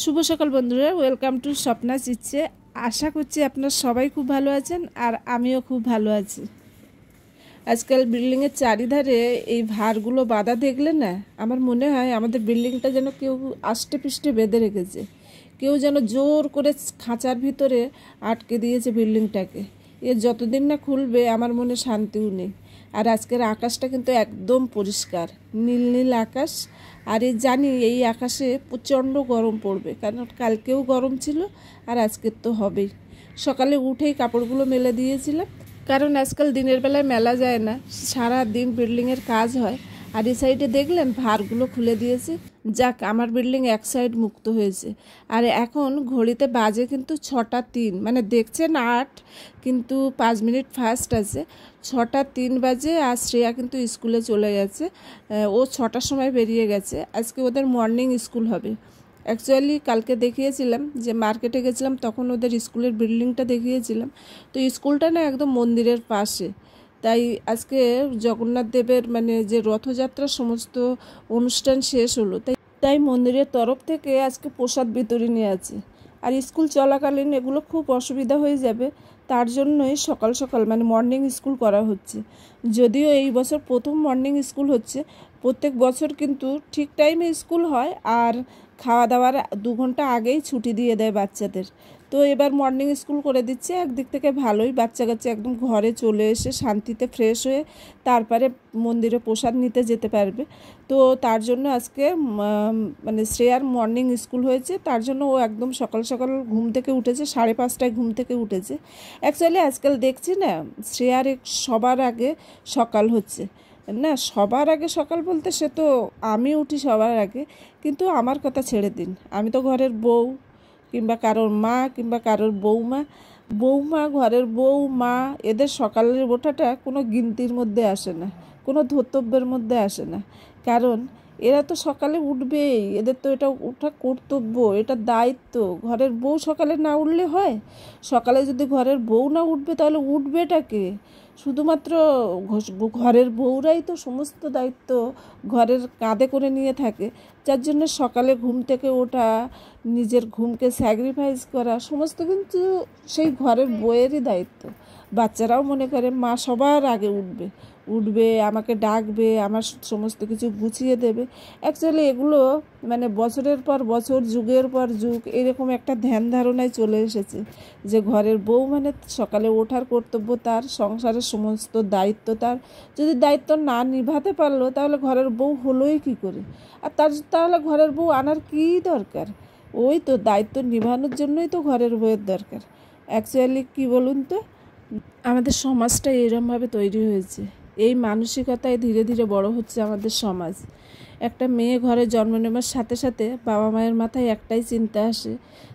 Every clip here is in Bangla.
শুভ সকাল বন্ধুরা, ওয়েলকাম টু স্বপ্নাস ইচ্ছে। আশা করছি আপনারা সবাই খুব ভালো আছেন আর আমিও খুব ভালো আছি। আজকাল বিল্ডিংয়ের চারিধারে এই ভারগুলো বাঁধা দেখলে না আমার মনে হয় আমাদের বিল্ডিংটা যেন কেউ আষ্টে পিষ্টে বেঁধে রেখেছে, কেউ যেন জোর করে খাঁচার ভিতরে আটকে দিয়েছে বিল্ডিংটাকে। এ যতদিন না খুলবে আমার মনে শান্তিও নেই। আর আজকের আকাশটা কিন্তু একদম পরিষ্কার, নীল নীল আকাশ। আর জানি এই আকাশে প্রচণ্ড গরম পড়বে, কারণ কালকেও গরম ছিল আর আজকের তো হবেই। সকালে উঠেই কাপড়গুলো মেলে দিয়েছিলাম, কারণ আজকাল দিনের বেলায় মেলা যায় না, সারা দিন বিল্ডিংয়ের কাজ হয়। আর এই সাইডে দেখলেন ভারগুলো খুলে দিয়েছে। যাক, আমার বিল্ডিং এক সাইড মুক্ত হয়েছে। আর এখন ঘড়িতে বাজে কিন্তু 6টা 3, মানে দেখছেন 8, কিন্তু 5 মিনিট ফাস্ট আছে। 6টা 3 বাজে। আর শ্রেয়া কিন্তু স্কুলে চলে গেছে, ও 6টার সময় বেরিয়ে গেছে। আজকে ওদের মর্নিং স্কুল হবে। অ্যাকচুয়ালি কালকে দেখিয়েছিলাম যে মার্কেটে গেছিলাম, তখন ওদের স্কুলের বিল্ডিংটা দেখিয়েছিলাম। তো স্কুলটা না একদম মন্দিরের পাশে। তাই আজকে জগন্নাথ দেবের মানে যে রথযাত্রার সমস্ত অনুষ্ঠান শেষ হলো, তাই মন্দিরের তরফ থেকে আজকে প্রসাদ বিতরণী আছে। আর স্কুল চলাকালীন এগুলো খুব অসুবিধা হয়ে যাবে, তার জন্যই সকাল সকাল মানে মর্নিং স্কুল করা হচ্ছে। যদিও এই বছর প্রথম মর্নিং স্কুল হচ্ছে। প্রত্যেক বছর কিন্তু ঠিক টাইমে স্কুল হয় আর খাওয়া দাওয়ার 2 ঘন্টা আগেই ছুটি দিয়ে দেয় বাচ্চাদের। তো এবার মর্নিং স্কুল করে দিচ্ছে, একদিক থেকে ভালোই। বাচ্চা কাচ্চা একদম ঘরে চলে এসে শান্তিতে ফ্রেশ হয়ে তারপরে মন্দিরে প্রসাদ নিতে যেতে পারবে। তো তার জন্য আজকে মানে শ্রেয়ার মর্নিং স্কুল হয়েছে, তার জন্য ও একদম সকাল সকাল ঘুম থেকে উঠেছে, 5:30টায় ঘুম থেকে উঠেছে। অ্যাকচুয়ালি আজকাল দেখছি না শ্রেয়ার সবার আগে সকাল হচ্ছে না। সবার আগে সকাল বলতে সে তো আমি উঠি সবার আগে, কিন্তু আমার কথা ছেড়ে দিন, আমি তো ঘরের বউ, কিংবা কারোর মা, কিংবা কারোর বৌমা, ঘরের বউ, মা, এদের সকালের ওঠাটা কোনো গিনতির মধ্যে আসে না, কোনো ধর্তব্যের মধ্যে আসে না। কারণ এরা তো সকালে উঠবেই, এদের তো এটা ওঠা কর্তব্য, এটা দায়িত্ব। ঘরের বউ সকালে না উঠলে হয়? সকালে যদি ঘরের বউ না উঠবে তাহলে উঠবেটাকে? শুধুমাত্র ঘরের বউরাই তো সমস্ত দায়িত্ব ঘরের কাঁধে করে নিয়ে থাকে, যার জন্য সকালে ঘুম থেকে ওঠা, নিজের ঘুমকে স্যাক্রিফাইস করা, সমস্ত কিন্তু সেই ঘরের বউয়েরই দায়িত্ব। বাচ্চারাও মনে করে মা সবার আগে উঠবে, আমাকে ডাকবে, আমার সমস্ত কিছু গুছিয়ে দেবে। অ্যাকচুয়ালি এগুলো মানে বছরের পর বছর, যুগের পর যুগ এরকম একটা ধ্যান ধারণায় চলে এসেছে যে ঘরের বউ মানে সকালে ওঠার কর্তব্য তার, সংসারের সমস্ত দায়িত্ব তার। যদি দায়িত্ব না নিভাতে পারলো তাহলে ঘরের বউ হলোই কী করে? আর তাহলে ঘরের বউ আনার কী দরকার? ওই তো দায়িত্ব নিভানোর জন্যই তো ঘরের বউয়ের দরকার। অ্যাকচুয়ালি কী বলুন তো, আমাদের সমাজটা এরমভাবে তৈরি হয়েছে, এই মানসিকতায় ধীরে ধীরে বড় হচ্ছে আমাদের সমাজ। একটা মেয়ে ঘরে জন্ম নেওয়ার সাথে সাথে বাবা মায়ের মাথায় একটাই চিন্তা আসে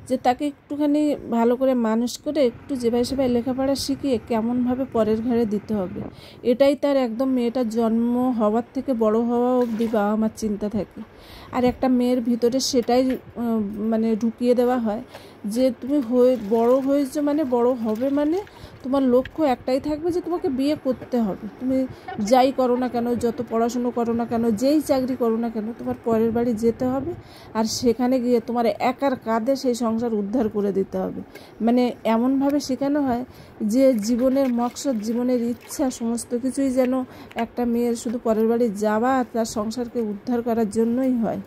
যে তাকে একটুখানি ভালো করে মানুষ করে একটু যেভাবে সেভাবে লেখাপড়া শিখিয়ে কেমনভাবে পরের ঘরে দিতে হবে। এটাই তার একদম মেয়েটার জন্ম হওয়ার থেকে বড় হওয়া অবধি বাবা মার চিন্তা থাকে। আর একটা মেয়ের ভিতরে সেটাই মানে ঢুকিয়ে দেওয়া হয় যে তুমি বড় হয়েছো মানে বড় হবে, মানে তোমার লক্ষ্য একটাই থাকবে যে তোমাকে বিয়ে করতে হবে। তুমি যাই করো না কেন, যত পড়াশুনো করো না কেন, যেই চাকরি করো না কেন, তোমার পরের বাড়ি যেতে হবে আর সেখানে গিয়ে তোমার একার কাঁধে সেই সংসার উদ্ধার করে দিতে হবে। মানে এমনভাবে শেখানো হয় যে জীবনের মকসদ, জীবনের ইচ্ছা সমস্ত কিছুই যেন একটা মেয়ের শুধু পরের বাড়ি যাওয়া আর তার সংসারকে উদ্ধার করার জন্যই হয়।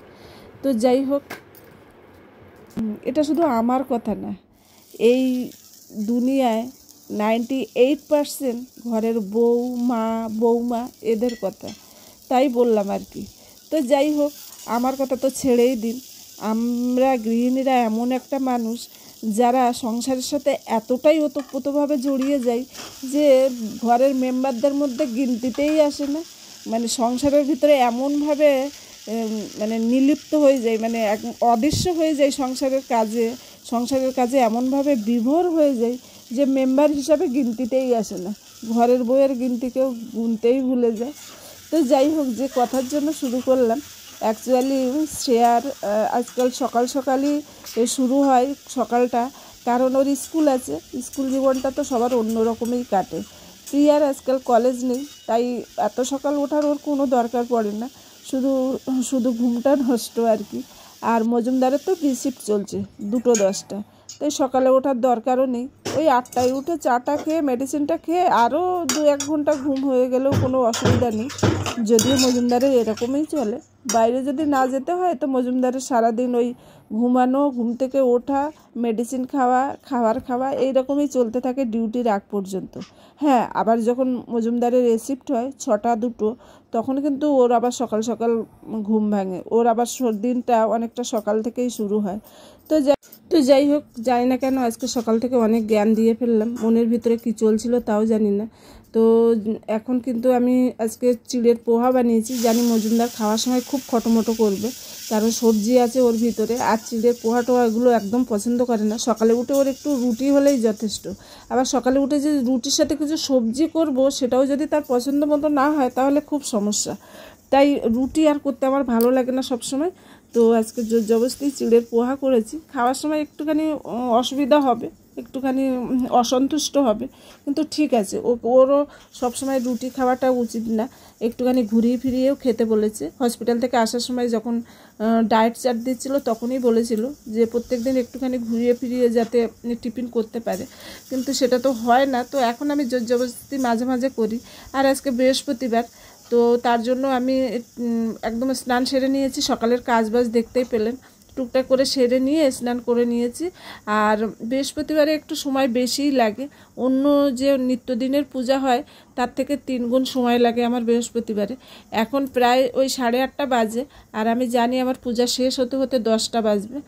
তো যাই হোক, এটা শুধু আমার কথা না, এই দুনিয়ায় 98% ঘরের বউ, মা, বৌমা এদের কথা। তাই বললাম আর কি। তো যাই হোক, আমার কথা তো ছেড়েই দিন। আমরা গৃহিণীরা এমন একটা মানুষ যারা সংসারের সাথে এতটাই ওতপ্রোতভাবে জড়িয়ে যায় যে ঘরের মেম্বারদের মধ্যে গিনতিতেই আসে না। মানে সংসারের ভিতরে এমনভাবে মানে নিলিপ্ত হয়ে যায়, মানে অদৃশ্য হয়ে যায় সংসারের কাজে এমনভাবে বিভোর হয়ে যায় যে মেম্বার হিসাবে গিনতিতেই আসে না, ঘরের বউয়ের গিনতিকেও গুনতেই ভুলে যায়। তো যাই হোক, যে কথার জন্য শুরু করলাম, অ্যাকচুয়ালি শ্রেয়ার আজকাল সকাল সকালই শুরু হয় সকালটা, কারণ ওর স্কুল আছে। স্কুল জীবনটা তো সবার অন্য রকমই কাটে। প্রিয়ার আজকাল কলেজ নেই, তাই এত সকাল ওঠার ওর কোনো দরকার পড়ে না, শুধু ঘুমটা নষ্ট আর কি। আর মজুমদারের তো রিসিপ্ট চলছে 2:10, তাই সকালে ওঠার দরকারও নেই। ওই 8টায় উঠে চাটা খেয়ে মেডিসিনটা খেয়ে আরও 2-1 ঘন্টা ঘুম হয়ে গেলেও কোনো অসুবিধা নেই। যদিও মজুমদারের এরকমই চলে, বাইরে যদি না যেতে হয় তো মজুমদারের সারাদিন ওই ঘুমানো, ঘুম থেকে ওঠা, মেডিসিন খাওয়া, খাওয়া এইরকমই চলতে থাকে ডিউটির আগ পর্যন্ত। হ্যাঁ, আবার যখন মজুমদারের রেসিপ্ট হয় 6টা-2টো, তখন কিন্তু ওর আবার সকাল সকাল ঘুম ভাঙে, ওর আবার দিনটা অনেকটা সকাল থেকেই শুরু হয়। তো যাই হোক, জানি না কেন আজকে সকাল থেকে অনেক জ্ঞান দিয়ে ফেললাম, মনের ভিতরে কি চলছিল তাও জানি না। তো এখন কিন্তু আমি আজকে চিড়ের পোহা বানিয়েছি, জানি মজুমদার খাওয়ার সময় খুব খটোমটো করবে, কারণ সবজি আছে ওর ভিতরে, আর চিড়ের পোহা টোহাগুলো একদম পছন্দ করে না। সকালে উঠে ওর একটু রুটি হলেই যথেষ্ট। আবার সকালে উঠে যে রুটির সাথে কিছু সবজি করব, সেটাও যদি তার পছন্দ মতো না হয় তাহলে খুব সমস্যা। তাই রুটি আর করতে আমার ভালো লাগে না সবসময়। তো আজকে জোর জবরদস্তি চিড়ের পোহা করেছি। খাওয়ার সময় একটুখানি অসুবিধা হবে, একটুখানি অসন্তুষ্ট হবে, কিন্তু ঠিক আছে, ওরও সবসময় রুটি খাওয়াটা উচিত না, একটুখানি ঘুরিয়ে ফিরিয়েও খেতে বলেছে। হসপিটাল থেকে আসার সময় যখন ডায়েট চার্ট দিচ্ছিলো তখনই বলেছিল যে প্রত্যেক দিন একটুখানি ঘুরিয়ে ফিরিয়ে যাতে টিফিন করতে পারে, কিন্তু সেটা তো হয় না। তো এখন আমি জোর জবরদস্তি মাঝে মাঝে করি। আর আজকে বৃহস্পতিবার, তো তার জন্য আমি একদম স্নান সেরে নিয়েছি। সকালের কাজবাজ দেখতেই পেলেন, টুকটাক করে সেরে নিয়ে স্নান করে নিয়েছি। আর বৃহস্পতিবারে একটু সময় বেশিই লাগে, অন্য যে নিত্যদিনের পূজা হয় তার থেকে 3 গুণ সময় লাগে আমার বৃহস্পতিবারে। এখন প্রায় ওই 8:30 বাজে, আর আমি জানি আমার পূজা শেষ হতে হতে 10টা বাজবে।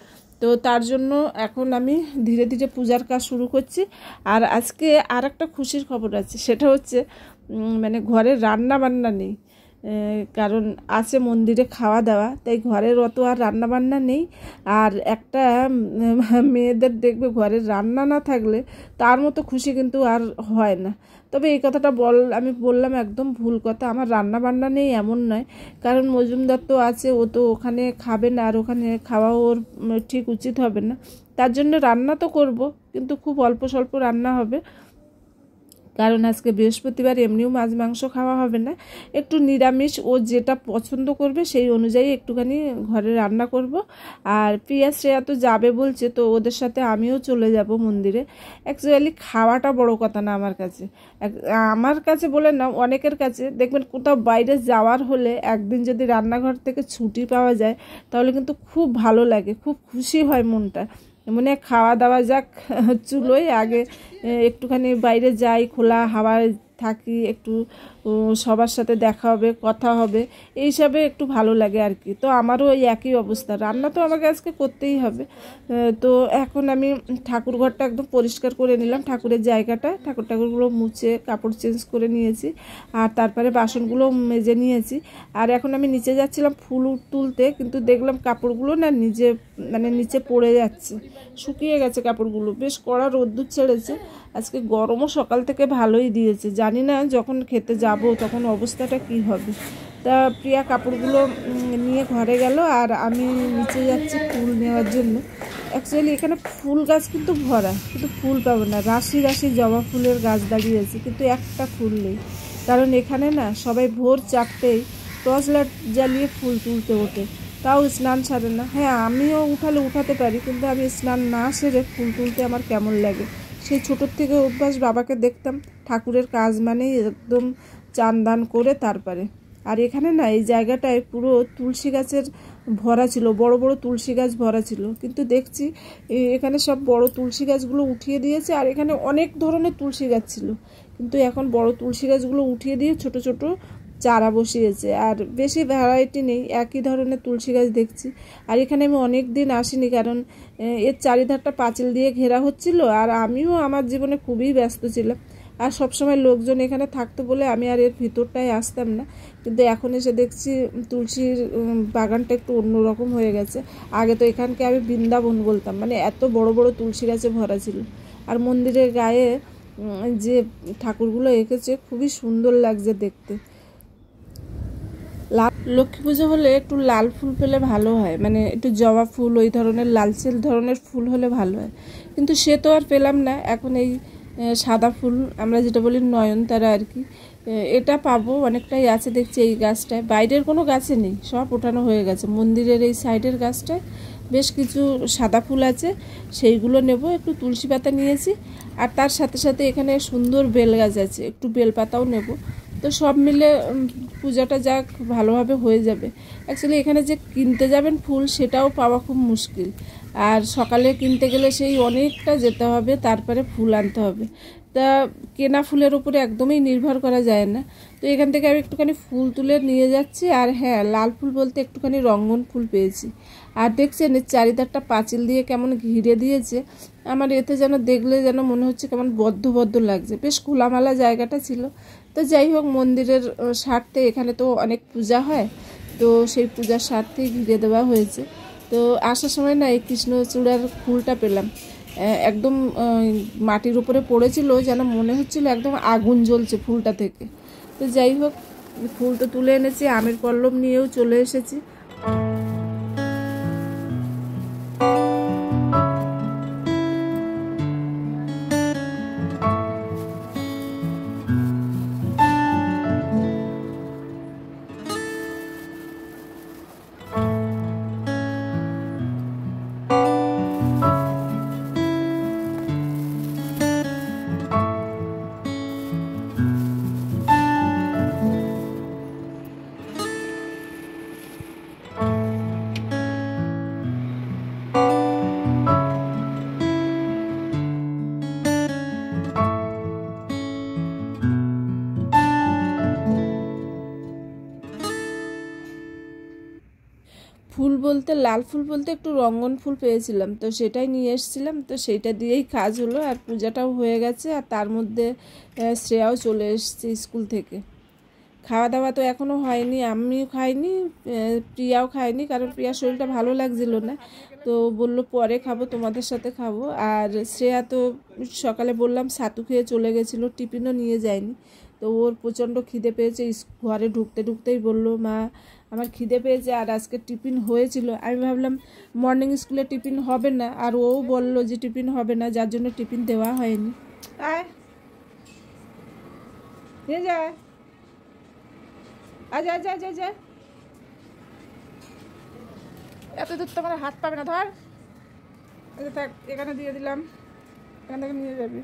তো তার জন্য এখন আমি ধীরে ধীরে পূজার কাজ শুরু করছি। আর আজকে আর একটা খুশির খবর আছে, সেটা হচ্ছে মানে ঘরে রান্না বান্না নেই, কারণ আছে মন্দিরে খাওয়া দাওয়া, তাই ঘরের অত আর রান্না বান্না নেই। আর একটা মেয়েদের দেখবে ঘরের রান্না না থাকলে তার মতো খুশি কিন্তু আর হয় না। তবে এই কথাটা আমি বললাম একদম ভুল কথা, আমার রান্না বান্না নেই এমন নয়, কারণ মজুমদার তো আছে, ও তো ওখানে খাবে না, আর ওখানে খাওয়া ওর ঠিক উচিত হবে না। তার জন্য রান্না তো করব, কিন্তু খুব অল্প স্বল্প রান্না হবে, কারণ আজকে বৃহস্পতিবার এমনিও মাছ মাংস খাওয়া হবে না, একটু নিরামিষ, ও যেটা পছন্দ করবে সেই অনুযায়ী একটুখানি ঘরে রান্না করব। আর প্রিয়া শ্রেয়া তো যাবে বলছে, তো ওদের সাথে আমিও চলে যাব মন্দিরে। অ্যাকচুয়ালি খাওয়াটা বড় কথা না আমার কাছে বলে না, অনেকের কাছে দেখবেন কোথাও বাইরে যাওয়ার হলে একদিন যদি রান্নাঘর থেকে ছুটি পাওয়া যায় তাহলে কিন্তু খুব ভালো লাগে, খুব খুশি হয় মনটা, মনে খাওয়া দাওয়া যাক চুলোয়, আগে একটুখানি বাইরে যাই, খোলা হাওয়ায় থাকি, একটু সবার সাথে দেখা হবে, কথা হবে, এই হিসাবে একটু ভালো লাগে আর কি। তো আমারও ওই একই অবস্থা, রান্না তো আমাকে আজকে করতেই হবে। তো এখন আমি ঠাকুরঘরটা একদম পরিষ্কার করে নিলাম, ঠাকুরের জায়গাটা, ঠাকুরগুলো মুছে কাপড় চেঞ্জ করে নিয়েছি, আর তারপরে বাসনগুলো মেজে নিয়েছি। আর এখন আমি নিচে যাচ্ছিলাম ফুল তুলতে, কিন্তু দেখলাম কাপড়গুলো না নিচে পড়ে যাচ্ছে, শুকিয়ে গেছে কাপড়গুলো, বেশ কড়া রোদ্দুর ছেড়েছে। আজকে গরমও সকাল থেকে ভালোই দিয়েছে, জানি না যখন খেতে যাব তখন অবস্থাটা কি হবে। তা প্রিয়া কাপড়গুলো নিয়ে ঘরে গেল, আর আমি নিচে যাচ্ছি ফুল নেওয়ার জন্য। অ্যাকচুয়ালি এখানে ফুল গাছ কিন্তু ভরা, কিন্তু ফুল পাবো না, রাশি রাশি জবা ফুলের গাছ দাঁড়িয়েছে, কিন্তু একটা ফুল নেই, কারণ এখানে না সবাই ভোর 4টেই টর্চ লাইট জ্বালিয়ে ফুল তুলতে ওঠে, তাও স্নান সারে না। হ্যাঁ, আমিও উঠাতে পারি, কিন্তু আমি স্নান না সেরে ফুল তুলতে আমার কেমন লাগে। সেই ছোটোর থেকে অভ্যাস, বাবাকে দেখতাম ঠাকুরের কাজ মানেই একদম চান দান করে তারপরে। আর এখানে না এই জায়গাটায় পুরো তুলসী গাছের ভরা ছিল, বড় বড় তুলসী গাছ ভরা ছিল, কিন্তু দেখছি এখানে সব বড় তুলসী গাছগুলো উঠিয়ে দিয়েছে। আর এখানে অনেক ধরনের তুলসী গাছ ছিল, কিন্তু এখন বড় তুলসী গাছগুলো উঠিয়ে দিয়ে ছোট ছোট চারা বসিয়েছে, আর বেশি ভ্যারাইটি নেই, একই ধরনের তুলসী গাছ দেখছি। আর এখানে আমি অনেক দিন আসিনি, কারণ এর চারিধারটা পাঁচিল দিয়ে ঘেরা হচ্ছিল, আর আমিও আমার জীবনে খুবই ব্যস্ত ছিলাম, আর সবসময় লোকজন এখানে থাকতো বলে আমি আর এর ভিতরটায় আসতাম না। কিন্তু এখন এসে দেখছি তুলসীর বাগানটা একটু অন্যরকম হয়ে গেছে। আগে তো এখানকে আমি বৃন্দাবন বলতাম, মানে এত বড় বড় তুলসী গাছে ভরা ছিল। আর মন্দিরের গায়ে যে ঠাকুরগুলো এঁকেছে খুবই সুন্দর লাগছে দেখতে। লক্ষ্মী পুজো হলে একটু লাল ফুল পেলে ভালো হয়, মানে একটু জবা ফুল, ওই ধরনের লালচে ধরনের ফুল হলে ভালো হয়, কিন্তু সে তো আর পেলাম না। এখন এই সাদা ফুল, আমরা যেটা বলি নয়নতারা আর কি, এটা পাবো, অনেকটাই আছে দেখছি এই গাছটায়। বাইরের কোনো গাছে নেই, সব ওঠানো হয়ে গেছে। মন্দিরের এই সাইডের গাছটায় বেশ কিছু সাদা ফুল আছে, সেইগুলো নেব। একটু তুলসী পাতা নিয়েছি, আর তার সাথে সাথে এখানে সুন্দর বেল গাছ আছে, একটু বেলপাতাও নেব। তো সব মিলে পূজাটা যাক ভালোভাবে হয়ে যাবে। অ্যাকচুয়ালি এখানে যে কিনতে যাবেন ফুল, সেটাও পাওয়া খুব মুশকিল। আর সকালে কিনতে গেলে সেই অনেকটা যেতে হবে, তারপরে ফুল আনতে হবে। তা কেনা ফুলের উপরে একদমই নির্ভর করা যায় না। তো এখান থেকে আমি একটুখানি ফুল তুলে নিয়ে যাচ্ছি। আর হ্যাঁ, লাল ফুল বলতে একটুখানি রঙ্গন ফুল পেয়েছি। আর দেখছেন এর চারিধারটা পাঁচিল দিয়ে কেমন ঘিরে দিয়েছে। আমার এতে যেন দেখলে যেন মনে হচ্ছে কেমন বদ্ধ বদ্ধ লাগছে, বেশ খোলামেলা জায়গাটা ছিল। তো যাই হোক, মন্দিরের স্বার্থে এখানে তো অনেক পূজা হয়, তো সেই পূজার স্বার্থেই ঘিরে দেওয়া হয়েছে। তো আসার সময় না এই কৃষ্ণচূড়ার ফুলটা পেলাম, একদম মাটির উপরে পড়েছিল, যেন মনে হচ্ছিল একদম আগুন জ্বলছে ফুলটা থেকে। তো যাই হোক, ফুল তো তুলে এনেছি, আমের পল্লব নিয়েও চলে এসেছি। ফুল বলতে লাল ফুল বলতে একটু রঙ্গন ফুল পেয়েছিলাম, তো সেটাই নিয়ে এসেছিলাম। তো সেইটা দিয়েই কাজ হলো, আর পূজাটাও হয়ে গেছে। আর তার মধ্যে শ্রেয়াও চলে এসেছে স্কুল থেকে। খাওয়া দাওয়া তো এখনও হয়নি, আমিও খাইনি, প্রিয়াও খায়নি, কারণ প্রিয়ার শরীরটা ভালো লাগছিল না। তো বললো পরে খাবো, তোমাদের সাথে খাবো। আর শ্রেয়া তো সকালে বললাম ছাতু খেয়ে চলে গেছিলো, টিফিনও নিয়ে যায়নি। তো ওর প্রচণ্ড খিদে পেয়েছে, ঘরে ঢুকতে ঢুকতেই বললো মা আমার খিদে পেয়েছে, আর আজকে টিফিন হয়েছিল। আমি ভাবলাম মর্নিং স্কুলে টিফিন হবে না, আর ও বললো যে টিফিন হবে না, যার জন্য টিফিন দেওয়া হয়নি। আয় নিয়ে যায়, আজ আজ আজ আজ এত দূর তো আমার হাত পাবে না, ধর। আচ্ছা থাক, এখানে দিয়ে দিলাম, এখান থেকে নিয়ে যাবি।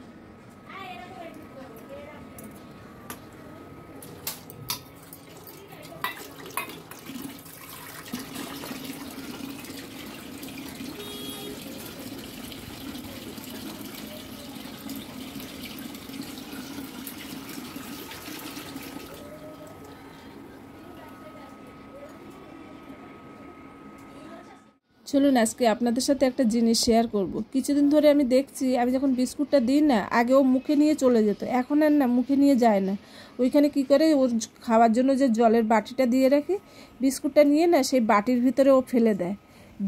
চলুন আজকে আপনাদের সাথে একটা জিনিস শেয়ার করব। কিছুদিন ধরে আমি দেখছি, আমি যখন বিস্কুটটা দিই না, আগে ও মুখে নিয়ে চলে যেত, এখন আর না, মুখে নিয়ে যায় না। ওইখানে কি করে, ওর খাওয়ার জন্য যে জলের বাটিটা দিয়ে রাখি, বিস্কুটটা নিয়ে না সেই বাটির ভিতরে ও ফেলে দেয়,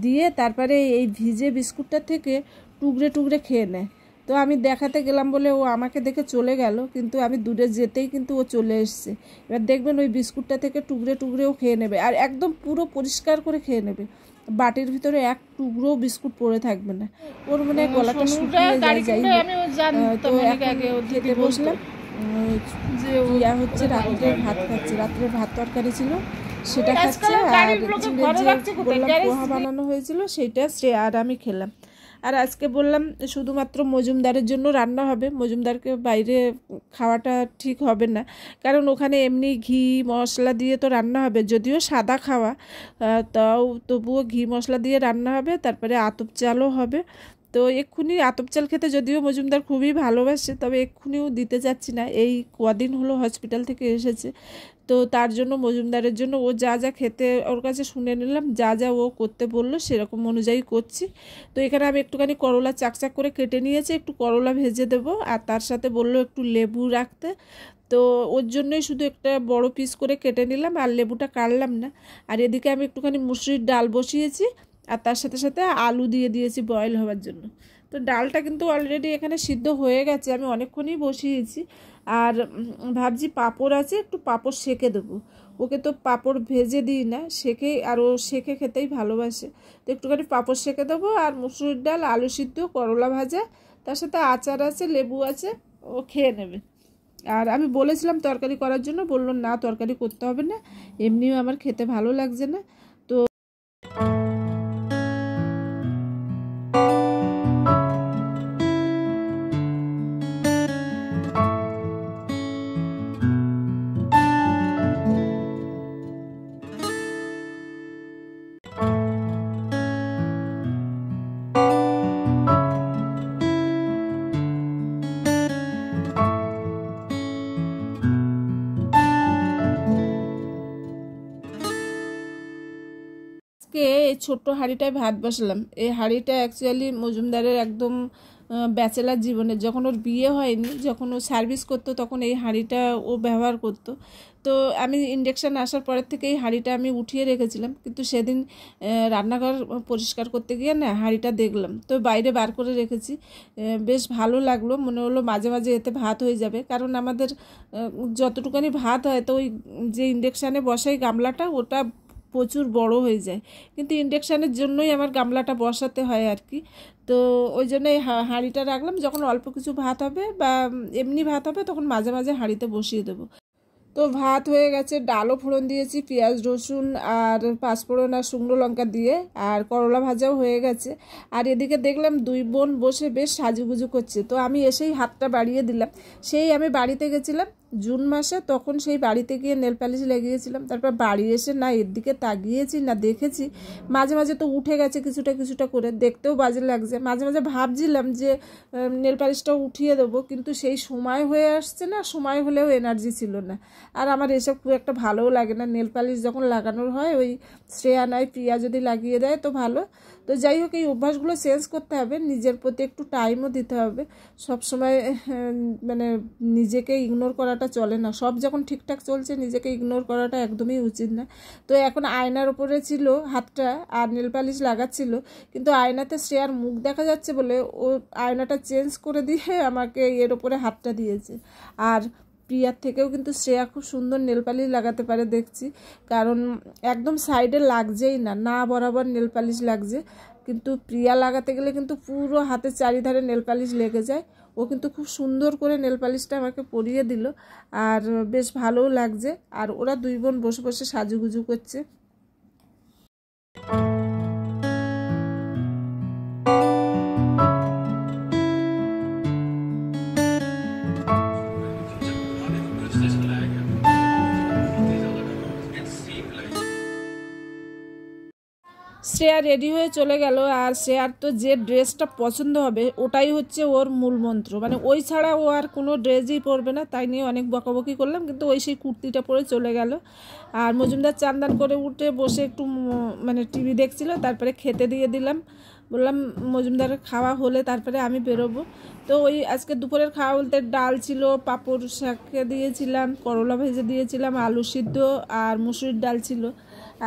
দিয়ে তারপরে এই ভিজে বিস্কুটটা থেকে টুকরে টুকরে খেয়ে নেয়। তো আমি দেখাতে গেলাম বলে ও আমাকে দেখে চলে গেল, কিন্তু আমি দূরে যেতেই কিন্তু ও চলে এসছে। এবার দেখবেন ওই বিস্কুটটা থেকে টুকরে টুকরেও খেয়ে নেবে, আর একদম পুরো পরিষ্কার করে খেয়ে নেবে। বাটির ভিতরে এক টুকরো বিস্কুট পড়ে থাকবে না। ওর মানে গলাটা শুকিয়ে যায়। যাই তো খেতে বসলাম, যে ইয়া হচ্ছে রাত্রে ভাত খাচ্ছে, রাত্রে ভাত তরকারি ছিল সেটা খাচ্ছে। আর বললাম পোহা বানানো হয়েছিল, সেইটা শ্রেয়া আর আমি খেলাম। আর আজকে বললাম শুধুমাত্র মজুমদারের জন্য রান্না হবে, মজুমদারকে বাইরে খাওয়াটা ঠিক হবে না, কারণ ওখানে এমনি ঘি মশলা দিয়ে তো রান্না হবে, যদিও সাদা খাওয়া, তাও তবুও ঘি মশলা দিয়ে রান্না হবে, তারপরে আতপ চালও হবে। তো এক্ষুনি আতপ চাল খেতে যদিও মজুমদার খুবই ভালোবাসে, তবে এক্ষুনিও দিতে চাচ্ছি না, এই কদিন হলো হসপিটাল থেকে এসেছে। তো তার জন্য মজুমদারের জন্য ও যা যা খেতে ওর কাছে শুনে নিলাম, যা যা ও করতে বললো সেরকম অনুযায়ী করছি। তো এখানে আমি একটুখানি করলা চাকচাক করে কেটে নিয়েছি, একটু করলা ভেজে দেবো, আর তার সাথে বললো একটু লেবু রাখতে। তো ওর জন্যই শুধু একটা বড় পিস করে কেটে নিলাম, আর লেবুটা কাটলাম না। আর এদিকে আমি একটুখানি মুসুরির ডাল বসিয়েছি, আর তার সাথে সাথে আলু দিয়ে দিয়েছি বয়েল হওয়ার জন্য। তো ডালটা কিন্তু অলরেডি এখানে সিদ্ধ হয়ে গেছে, আমি অনেকক্ষণই বসিয়েছি। আর ভাবছি পাঁপড় আছে, একটু পাঁপড় সেঁকে দেবো। ওকে তো পাঁপড় ভেজে দিই না, সেঁকে, আর ও সেঁকে খেতেই ভালোবাসে। তো একটুখানি পাঁপড় সেঁকে দেবো, আর মুসুরির ডাল, আলু সিদ্ধ, করলা ভাজা, তার সাথে আচার আছে, লেবু আছে, ও খেয়ে নেবে। আর আমি বলেছিলাম তরকারি করার জন্য, বললো না তরকারি করতে হবে না, এমনিও আমার খেতে ভালো লাগছে না। তো এই ছোট্ট হাঁড়িটায় ভাত বসালাম। এই হাঁড়িটা অ্যাকচুয়ালি মজুমদারের একদম ব্যাচেলার জীবনে, যখন ওর বিয়ে হয়নি, যখন ও সার্ভিস করতো তখন এই হাঁড়িটা ও ব্যবহার করতো। তো আমি ইন্ডাকশান আসার পরের থেকে এই হাঁড়িটা আমি উঠিয়ে রেখেছিলাম, কিন্তু সেদিন রান্নাঘর পরিষ্কার করতে গিয়ে না হাঁড়িটা দেখলাম, তো বাইরে বার করে রেখেছি। বেশ ভালো লাগলো, মনে হলো মাঝে মাঝে এতে ভাত হয়ে যাবে, কারণ আমাদের যতটুকুনি ভাত হয় তো ওই যে ইন্ডাকশানে বসাই গামলাটা, ওটা প্রচুর বড় হয়ে যায়, কিন্তু ইন্ডাকশানের জন্যই আমার গামলাটা বসাতে হয় আর কি। তো ওই জন্য এই হাঁড়িটা রাখলাম, যখন অল্প কিছু ভাত হবে বা এমনি ভাত হবে তখন মাঝে মাঝে হাঁড়িতে বসিয়ে দেবো। তো ভাত হয়ে গেছে, ডালও ফোড়ন দিয়েছি পেঁয়াজ রসুন আর পাঁচফোড়ন আর শুকনো লঙ্কা দিয়ে, আর করলা ভাজাও হয়ে গেছে। আর এদিকে দেখলাম দুই বোন বসে বেশ সাজুগুজু করছে, তো আমি এসেই হাতটা বাড়িয়ে দিলাম। সেই আমি বাড়িতে গেছিলাম জুন মাসে, তখন সেই বাড়িতে গিয়ে নেল পালিশ লাগিয়েছিলাম, তারপর বাড়ি এসে না এর দিকে তাকিয়েছি না দেখেছি, মাঝে মাঝে তো উঠে গেছে কিছুটা কিছুটা করে, দেখতেও বাজে লাগছে। মাঝে মাঝে ভাবছিলাম যে নেল পালিশটাও উঠিয়ে দেবো, কিন্তু সেই সময় হয়ে আসছে না, সময় হলেও এনার্জি ছিল না। আর আমার এসব খুব একটা ভালোও লাগে না, নেল পালিশ যখন লাগানোর হয় ওই শ্রেয়া নয় প্রিয়া যদি লাগিয়ে দেয় তো ভালো। তো যাই হোক, এই অভ্যাসগুলো চেঞ্জ করতে হবে, নিজের প্রতি একটু টাইমও দিতে হবে। সব সময় মানে নিজেকে ইগনোর করাটা চলে না, সব যখন ঠিকঠাক চলছে নিজেকে ইগনোর করাটা একদমই উচিত না। তো এখন আয়নার ওপরে ছিল হাতটা আর নেল পালিশ লাগাচ্ছিল, কিন্তু আয়নাতে শ্রেয়ার মুখ দেখা যাচ্ছে বলে ও আয়নাটা চেঞ্জ করে দিয়ে আমাকে এর ওপরে হাতটা দিয়েছে। আর প্রিয়ার থেকেও কিন্তু শ্রেয়া খুব সুন্দর নেল পালিশ লাগাতে পারে দেখছি, কারণ একদম সাইডে লাগছেই না, না বরাবর নেল পালিশ লাগছে, কিন্তু প্রিয়া লাগাতে গেলে কিন্তু পুরো হাতের চারিধারে নেল পালিশ লেগে যায়। ও কিন্তু খুব সুন্দর করে নেল পালিশটা আমাকে পরিয়ে দিল, আর বেশ ভালোও লাগছে। আর ওরা দুই বোন বসে বসে সাজুগুজু করছে। শ্রেয়া রেডি হয়ে চলে গেল, আর শ্রেয়ার তো যে ড্রেসটা পছন্দ হবে ওটাই হচ্ছে ওর মূল মন্ত্র, মানে ওই ছাড়া ও আর কোনো ড্রেসই পরবে না। তাই নিয়ে অনেক বকাবকি করলাম, কিন্তু ওই সেই কুর্তিটা পরে চলে গেল। আর মজুমদার চান করে উঠে বসে একটু মানে টিভি দেখছিল, তারপরে খেতে দিয়ে দিলাম, বললাম মজুমদারের খাওয়া হলে তারপরে আমি বেরোবো। তো ওই আজকে দুপুরের খাওয়া বলতে ডাল ছিল, পাঁপড় শাকে দিয়েছিলাম, করলা ভেজে দিয়েছিলাম, আলু সিদ্ধ আর মুসুরির ডাল ছিল,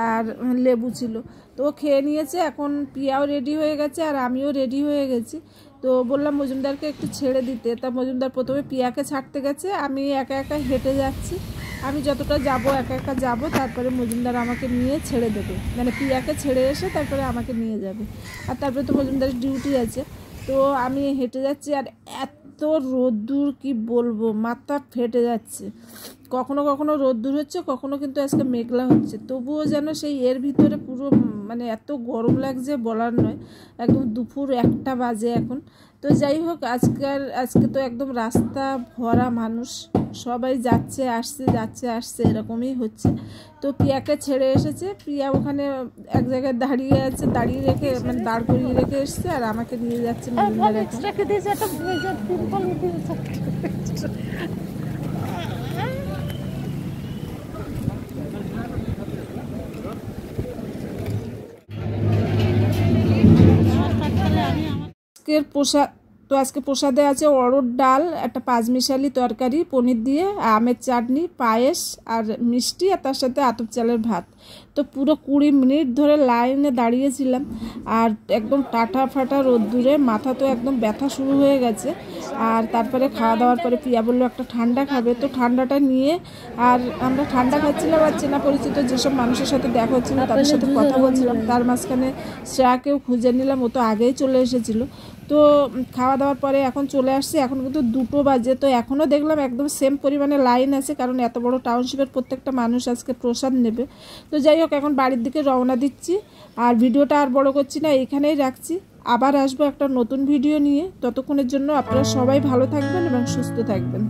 আর লেবু ছিল। তো খেয়ে নিয়েছে, এখন পিয়াও রেডি হয়ে গেছে আর আমিও রেডি হয়ে গেছি। তো বললাম মজুমদারকে একটু ছেড়ে দিতে, তা মজুমদার প্রথমে পিয়াকে ছাড়তে গেছে, আমি একা একা হেঁটে যাচ্ছি। আমি যতটা যাব একা একা যাব, তারপরে মজুমদার আমাকে নিয়ে ছেড়ে দেবে, মানে পিয়াকে ছেড়ে এসে তারপরে আমাকে নিয়ে যাবে। আর তারপরে তো মজুমদারের ডিউটি আছে। তো আমি হেঁটে যাচ্ছি, আর এত রোদ্দুর কি বলবো, মাথা ফেটে যাচ্ছে। কখনো কখনো রোদ্দুর হচ্ছে, কখনো কিন্তু আজকে মেঘলা হচ্ছে, তবুও যেন সেই এর ভিতরে পুরো মানে এত গরম লাগছে বলার নয়। একদম দুপুর 1টা বাজে এখন। তো যাই হোক, আজকে তো একদম রাস্তা ভরা মানুষ, সবাই যাচ্ছে আসছে এরকমই হচ্ছে। তো প্রিয়াকে ছেড়ে এসেছে, প্রিয়া ওখানে এক জায়গায় দাঁড়িয়ে আছে, দাঁড়িয়ে রেখে মানে দাঁড় করিয়ে রেখে এসছে, আর আমাকে নিয়ে যাচ্ছে আজকে প্রসাদে আছে অড়হর ডাল, একটা পাঁচমিশালি তরকারি পনির দিয়ে, আমের চাটনি, পায়েস আর মিষ্টি, আর তার সাথে আতপ চালের ভাত। তো পুরো 20 মিনিট ধরে লাইনে দাঁড়িয়েছিলাম, আর একদম টাটা ফাটা রোদ্দুরে মাথা তো একদম ব্যথা শুরু হয়ে গেছে। আর তারপরে খাওয়া দাওয়ার পরে প্রিয়া বললো একটা ঠান্ডা খাবে, তো ঠান্ডাটা নিয়ে আর আমরা ঠান্ডা খাচ্ছিলাম, আর চেনা পরিচিত যেসব মানুষের সাথে দেখা হচ্ছিল তাদের সাথে কথা বলছিলাম। তার মাঝখানে শ্রেয়াকেও খুঁজে নিলাম, ও তো আগেই চলে এসেছিলো। তো খাওয়া দাওয়ার পরে এখন চলে আসছি, এখন কিন্তু 2টো বাজে। তো এখনও দেখলাম একদম সেম পরিমাণে লাইন আছে, কারণ এত বড় টাউনশিপের প্রত্যেকটা মানুষ আজকে প্রসাদ নেবে। তো যাই হোক, এখন বাড়ির দিকে রওনা দিচ্ছি। আর ভিডিওটা আর বড় করছি না, এখানেই রাখছি। আবার আসবো একটা নতুন ভিডিও নিয়ে। ততক্ষণের জন্য আপনারা সবাই ভালো থাকবেন এবং সুস্থ থাকবেন।